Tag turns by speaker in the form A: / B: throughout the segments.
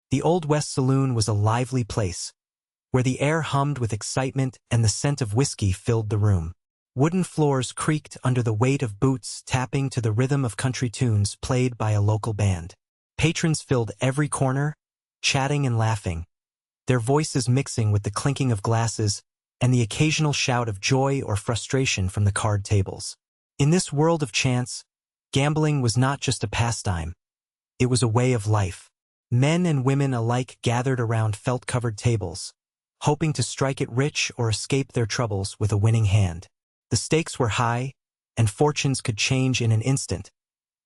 A: The Old West Saloon was a lively place, where the air hummed with excitement and the scent of whiskey filled the room. Wooden floors creaked under the weight of boots tapping to the rhythm of country tunes played by a local band. Patrons filled every corner, chatting and laughing, their voices mixing with the clinking of glasses and the occasional shout of joy or frustration from the card tables. In this world of chance, gambling was not just a pastime. It was a way of life. Men and women alike gathered around felt-covered tables, hoping to strike it rich or escape their troubles with a winning hand. The stakes were high, and fortunes could change in an instant,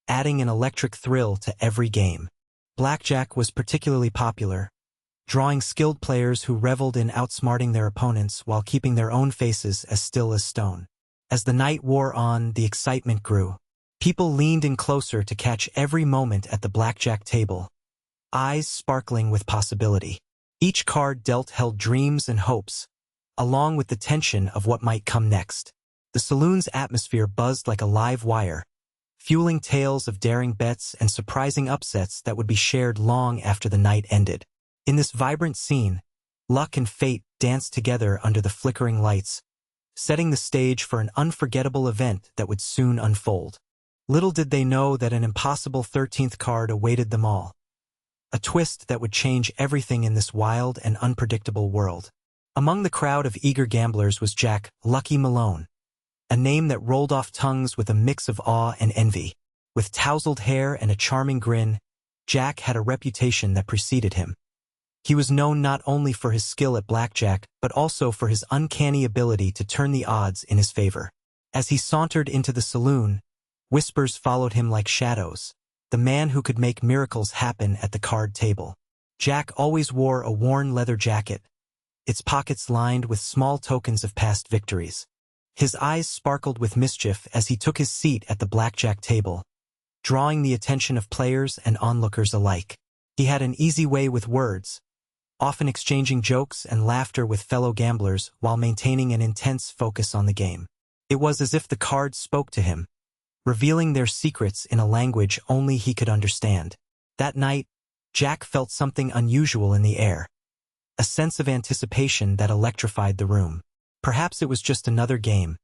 A: adding an electric thrill to every game. Blackjack was particularly popular, drawing skilled players who reveled in outsmarting their opponents while keeping their own faces as still as stone. As the night wore on, the excitement grew. People leaned in closer to catch every moment at the blackjack table, eyes sparkling with possibility. Each card dealt held dreams and hopes, along with the tension of what might come next. The saloon's atmosphere buzzed like a live wire, fueling tales of daring bets and surprising upsets that would be shared long after the night ended. In this vibrant scene, luck and fate danced together under the flickering lights, setting the stage for an unforgettable event that would soon unfold. Little did they know that an impossible 13th card awaited them all, a twist that would change everything in this wild and unpredictable world. Among the crowd of eager gamblers was Jack "Lucky" Malone, a name that rolled off tongues with a mix of awe and envy. With tousled hair and a charming grin, Jack had a reputation that preceded him. He was known not only for his skill at blackjack, but also for his uncanny ability to turn the odds in his favor. As he sauntered into the saloon, whispers followed him like shadows, the man who could make miracles happen at the card table. Jack always wore a worn leather jacket, its pockets lined with small tokens of past victories. His eyes sparkled with mischief as he took his seat at the blackjack table, drawing the attention of players and onlookers alike. He had an easy way with words, often exchanging jokes and laughter with fellow gamblers while maintaining an intense focus on the game. It was as if the cards spoke to him, revealing their secrets in a language only he could understand. That night, Jack felt something unusual in the air, a sense of anticipation that electrified the room. Perhaps it was just another game,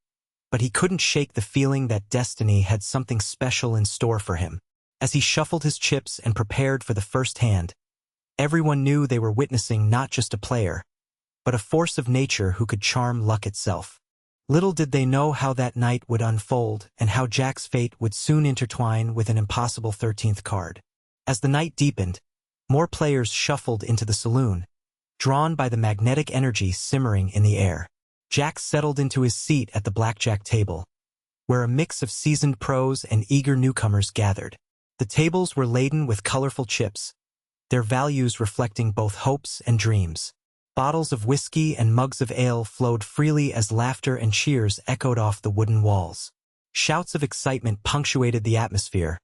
A: but he couldn't shake the feeling that destiny had something special in store for him. As he shuffled his chips and prepared for the first hand, everyone knew they were witnessing not just a player, but a force of nature who could charm luck itself. Little did they know how that night would unfold and how Jack's fate would soon intertwine with an impossible 13th card. As the night deepened, more players shuffled into the saloon, drawn by the magnetic energy simmering in the air. Jack settled into his seat at the blackjack table, where a mix of seasoned pros and eager newcomers gathered. The tables were laden with colorful chips, their values reflecting both hopes and dreams. Bottles of whiskey and mugs of ale flowed freely as laughter and cheers echoed off the wooden walls. Shouts of excitement punctuated the atmosphere,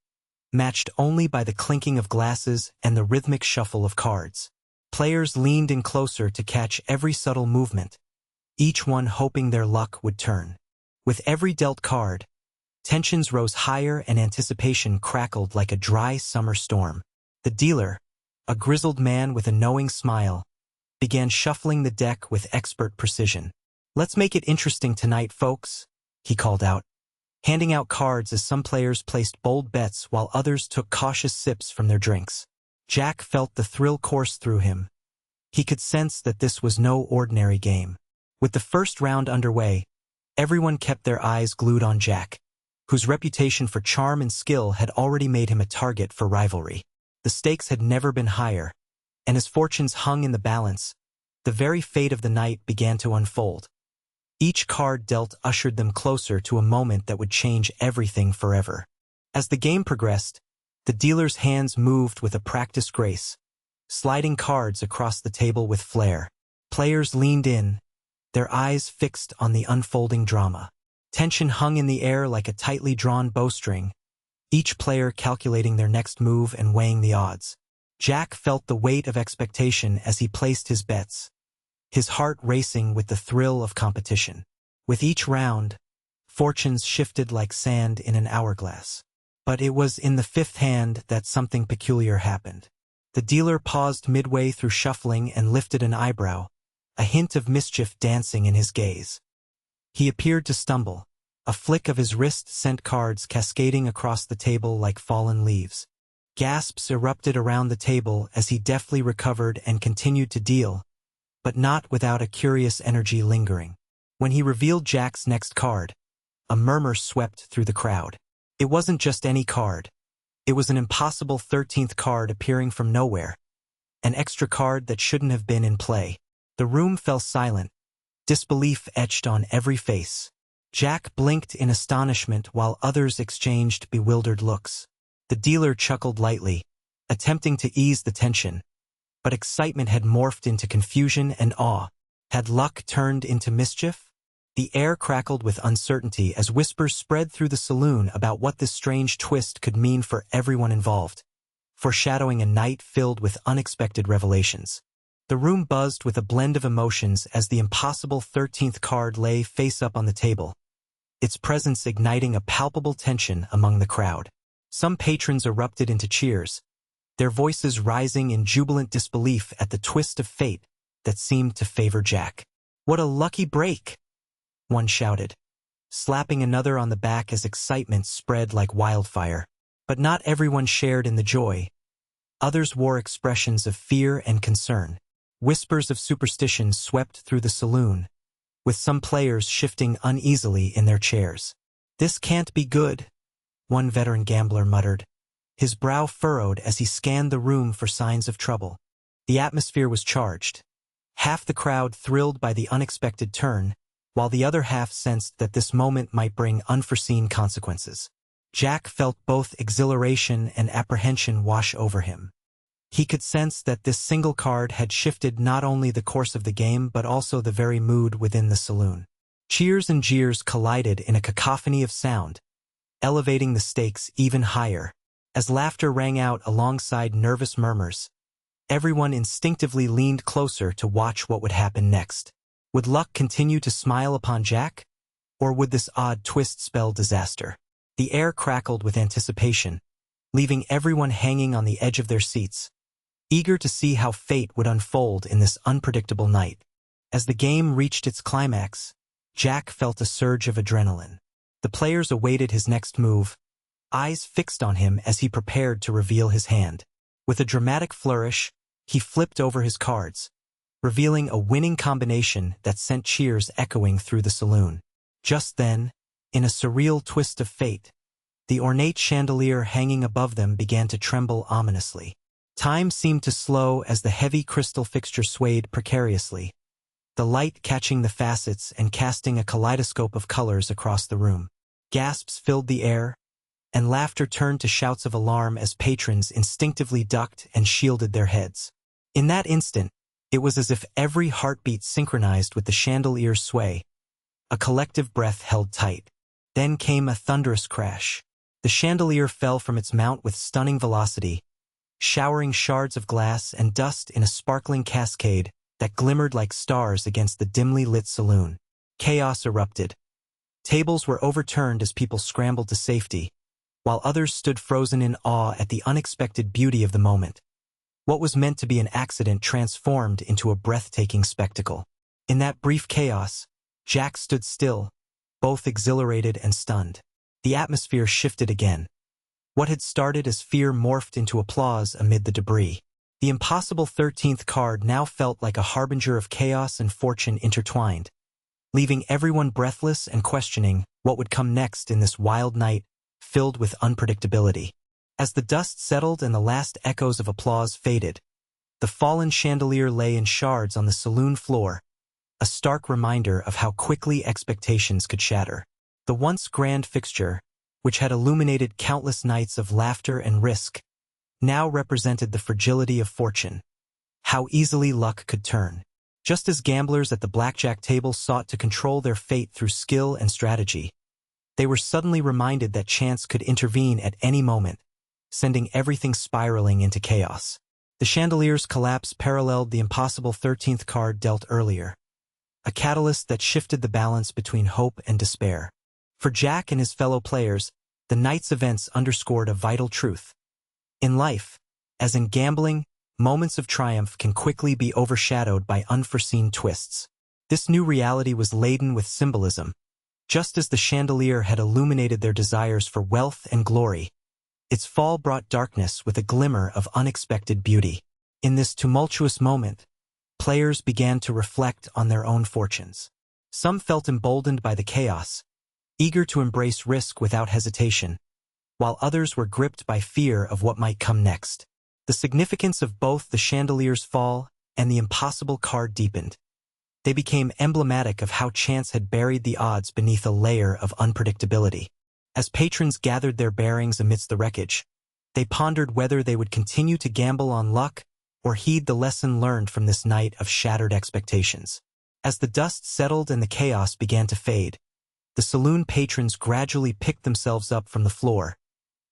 A: matched only by the clinking of glasses and the rhythmic shuffle of cards. Players leaned in closer to catch every subtle movement, each one hoping their luck would turn. With every dealt card, tensions rose higher and anticipation crackled like a dry summer storm. The dealer, a grizzled man with a knowing smile, began shuffling the deck with expert precision. "Let's make it interesting tonight, folks," he called out, handing out cards as some players placed bold bets while others took cautious sips from their drinks. Jack felt the thrill course through him. He could sense that this was no ordinary game. With the first round underway, everyone kept their eyes glued on Jack, whose reputation for charm and skill had already made him a target for rivalry. The stakes had never been higher, and as fortunes hung in the balance, the very fate of the night began to unfold. Each card dealt ushered them closer to a moment that would change everything forever. As the game progressed, the dealer's hands moved with a practiced grace, sliding cards across the table with flair. Players leaned in, their eyes fixed on the unfolding drama. Tension hung in the air like a tightly drawn bowstring, each player calculating their next move and weighing the odds. Jack felt the weight of expectation as he placed his bets, his heart racing with the thrill of competition. With each round, fortunes shifted like sand in an hourglass. But it was in the fifth hand that something peculiar happened. The dealer paused midway through shuffling and lifted an eyebrow, a hint of mischief dancing in his gaze. He appeared to stumble. A flick of his wrist sent cards cascading across the table like fallen leaves. Gasps erupted around the table as he deftly recovered and continued to deal, but not without a curious energy lingering. When he revealed Jack's next card, a murmur swept through the crowd. It wasn't just any card. It was an impossible 13th card appearing from nowhere, an extra card that shouldn't have been in play. The room fell silent, disbelief etched on every face. Jack blinked in astonishment while others exchanged bewildered looks. The dealer chuckled lightly, attempting to ease the tension, but excitement had morphed into confusion and awe. Had luck turned into mischief? The air crackled with uncertainty as whispers spread through the saloon about what this strange twist could mean for everyone involved, foreshadowing a night filled with unexpected revelations. The room buzzed with a blend of emotions as the impossible 13th card lay face up on the table, its presence igniting a palpable tension among the crowd. Some patrons erupted into cheers, their voices rising in jubilant disbelief at the twist of fate that seemed to favor Jack. "What a lucky break!" one shouted, slapping another on the back as excitement spread like wildfire. But not everyone shared in the joy. Others wore expressions of fear and concern. Whispers of superstition swept through the saloon, with some players shifting uneasily in their chairs. "This can't be good," one veteran gambler muttered, his brow furrowed as he scanned the room for signs of trouble. The atmosphere was charged. Half the crowd thrilled by the unexpected turn, while the other half sensed that this moment might bring unforeseen consequences. Jack felt both exhilaration and apprehension wash over him. He could sense that this single card had shifted not only the course of the game but also the very mood within the saloon. Cheers and jeers collided in a cacophony of sound, elevating the stakes even higher. As laughter rang out alongside nervous murmurs, everyone instinctively leaned closer to watch what would happen next. Would luck continue to smile upon Jack? Or would this odd twist spell disaster? The air crackled with anticipation, leaving everyone hanging on the edge of their seats, eager to see how fate would unfold in this unpredictable night. As the game reached its climax, Jack felt a surge of adrenaline. The players awaited his next move, eyes fixed on him as he prepared to reveal his hand. With a dramatic flourish, he flipped over his cards, revealing a winning combination that sent cheers echoing through the saloon. Just then, in a surreal twist of fate, the ornate chandelier hanging above them began to tremble ominously. Time seemed to slow as the heavy crystal fixture swayed precariously, the light catching the facets and casting a kaleidoscope of colors across the room. Gasps filled the air, and laughter turned to shouts of alarm as patrons instinctively ducked and shielded their heads. In that instant, it was as if every heartbeat synchronized with the chandelier's sway. A collective breath held tight. Then came a thunderous crash. The chandelier fell from its mount with stunning velocity, showering shards of glass and dust in a sparkling cascade that glimmered like stars against the dimly lit saloon. Chaos erupted. Tables were overturned as people scrambled to safety, while others stood frozen in awe at the unexpected beauty of the moment. What was meant to be an accident transformed into a breathtaking spectacle. In that brief chaos, Jack stood still, both exhilarated and stunned. The atmosphere shifted again. What had started as fear morphed into applause amid the debris. The impossible 13th card now felt like a harbinger of chaos and fortune intertwined, leaving everyone breathless and questioning what would come next in this wild night filled with unpredictability. As the dust settled and the last echoes of applause faded, the fallen chandelier lay in shards on the saloon floor, a stark reminder of how quickly expectations could shatter. The once grand fixture, which had illuminated countless nights of laughter and risk, now represented the fragility of fortune, how easily luck could turn. Just as gamblers at the blackjack table sought to control their fate through skill and strategy, they were suddenly reminded that chance could intervene at any moment, sending everything spiraling into chaos. The chandelier's collapse paralleled the impossible 13th card dealt earlier, a catalyst that shifted the balance between hope and despair. For Jack and his fellow players, the night's events underscored a vital truth. In life, as in gambling, moments of triumph can quickly be overshadowed by unforeseen twists. This new reality was laden with symbolism. Just as the chandelier had illuminated their desires for wealth and glory, its fall brought darkness with a glimmer of unexpected beauty. In this tumultuous moment, players began to reflect on their own fortunes. Some felt emboldened by the chaos, eager to embrace risk without hesitation, while others were gripped by fear of what might come next. The significance of both the chandelier's fall and the impossible card deepened. They became emblematic of how chance had buried the odds beneath a layer of unpredictability. As patrons gathered their bearings amidst the wreckage, they pondered whether they would continue to gamble on luck or heed the lesson learned from this night of shattered expectations. As the dust settled and the chaos began to fade, the saloon patrons gradually picked themselves up from the floor,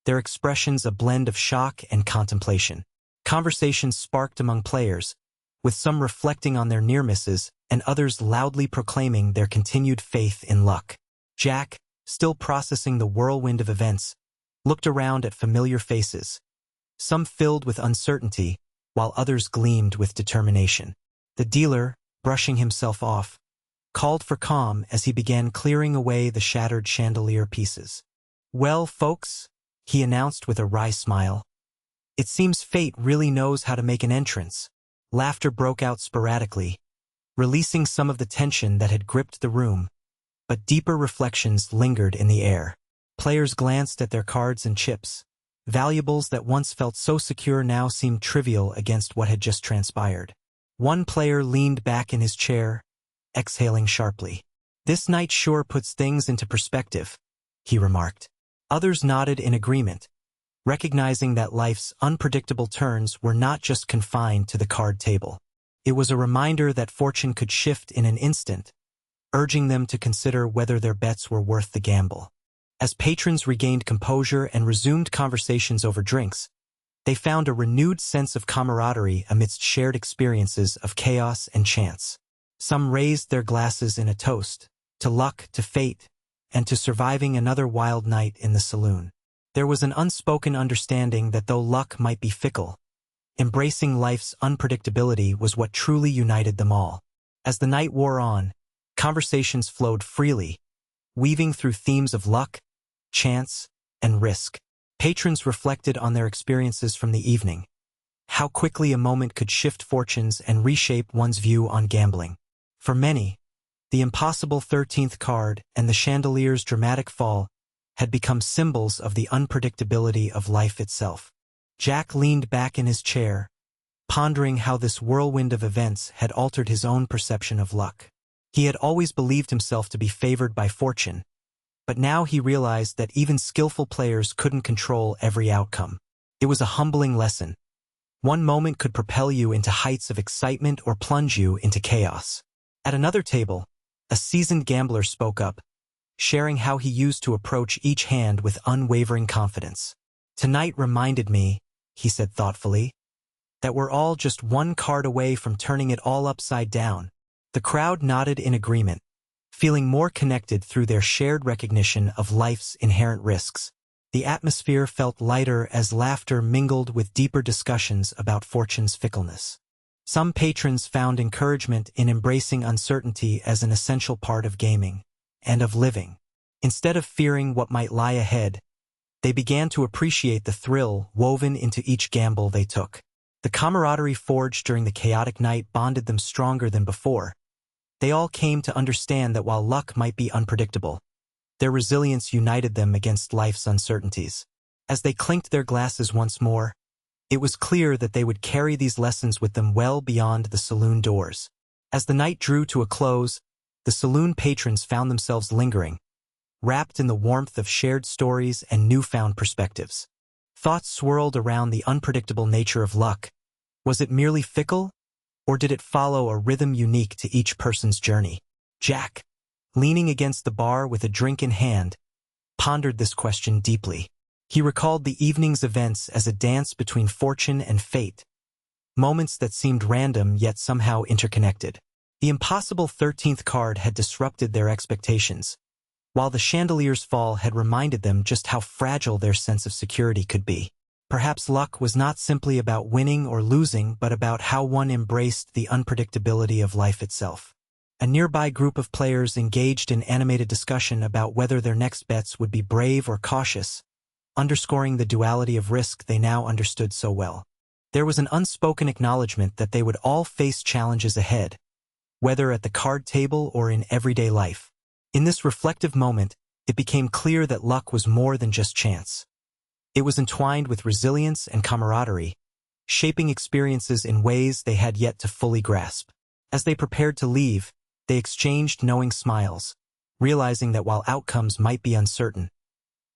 A: their expressions a blend of shock and contemplation. Conversations sparked among players, with some reflecting on their near misses and others loudly proclaiming their continued faith in luck. Jack, still processing the whirlwind of events, looked around at familiar faces, some filled with uncertainty, while others gleamed with determination. The dealer, brushing himself off, called for calm as he began clearing away the shattered chandelier pieces. "Well, folks," he announced with a wry smile, "it seems fate really knows how to make an entrance." Laughter broke out sporadically, releasing some of the tension that had gripped the room, but deeper reflections lingered in the air. Players glanced at their cards and chips. Valuables that once felt so secure now seemed trivial against what had just transpired. One player leaned back in his chair, exhaling sharply. "This night sure puts things into perspective," he remarked. Others nodded in agreement, recognizing that life's unpredictable turns were not just confined to the card table. It was a reminder that fortune could shift in an instant, urging them to consider whether their bets were worth the gamble. As patrons regained composure and resumed conversations over drinks, they found a renewed sense of camaraderie amidst shared experiences of chaos and chance. Some raised their glasses in a toast, to luck, to fate, and to surviving another wild night in the saloon. There was an unspoken understanding that though luck might be fickle, embracing life's unpredictability was what truly united them all. As the night wore on, conversations flowed freely, weaving through themes of luck, chance, and risk. Patrons reflected on their experiences from the evening, how quickly a moment could shift fortunes and reshape one's view on gambling. For many, the impossible 13th card and the chandelier's dramatic fall had become symbols of the unpredictability of life itself. Jack leaned back in his chair, pondering how this whirlwind of events had altered his own perception of luck. He had always believed himself to be favored by fortune, but now he realized that even skillful players couldn't control every outcome. It was a humbling lesson. One moment could propel you into heights of excitement or plunge you into chaos. At another table, a seasoned gambler spoke up, sharing how he used to approach each hand with unwavering confidence. "Tonight reminded me," he said thoughtfully, "that we're all just one card away from turning it all upside down." The crowd nodded in agreement, feeling more connected through their shared recognition of life's inherent risks. The atmosphere felt lighter as laughter mingled with deeper discussions about fortune's fickleness. Some patrons found encouragement in embracing uncertainty as an essential part of gaming and of living. Instead of fearing what might lie ahead, they began to appreciate the thrill woven into each gamble they took. The camaraderie forged during the chaotic night bonded them stronger than before. They all came to understand that while luck might be unpredictable, their resilience united them against life's uncertainties. As they clinked their glasses once more, it was clear that they would carry these lessons with them well beyond the saloon doors. As the night drew to a close, the saloon patrons found themselves lingering, wrapped in the warmth of shared stories and newfound perspectives. Thoughts swirled around the unpredictable nature of luck. Was it merely fickle, or did it follow a rhythm unique to each person's journey? Jack, leaning against the bar with a drink in hand, pondered this question deeply. He recalled the evening's events as a dance between fortune and fate, moments that seemed random yet somehow interconnected. The impossible 13th card had disrupted their expectations, while the chandelier's fall had reminded them just how fragile their sense of security could be. Perhaps luck was not simply about winning or losing, but about how one embraced the unpredictability of life itself. A nearby group of players engaged in animated discussion about whether their next bets would be brave or cautious, underscoring the duality of risk they now understood so well. There was an unspoken acknowledgement that they would all face challenges ahead, whether at the card table or in everyday life. In this reflective moment, it became clear that luck was more than just chance. It was entwined with resilience and camaraderie, shaping experiences in ways they had yet to fully grasp. As they prepared to leave, they exchanged knowing smiles, realizing that while outcomes might be uncertain,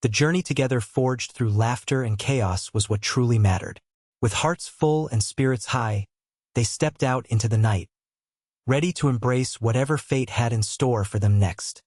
A: the journey together forged through laughter and chaos was what truly mattered. With hearts full and spirits high, they stepped out into the night, ready to embrace whatever fate had in store for them next.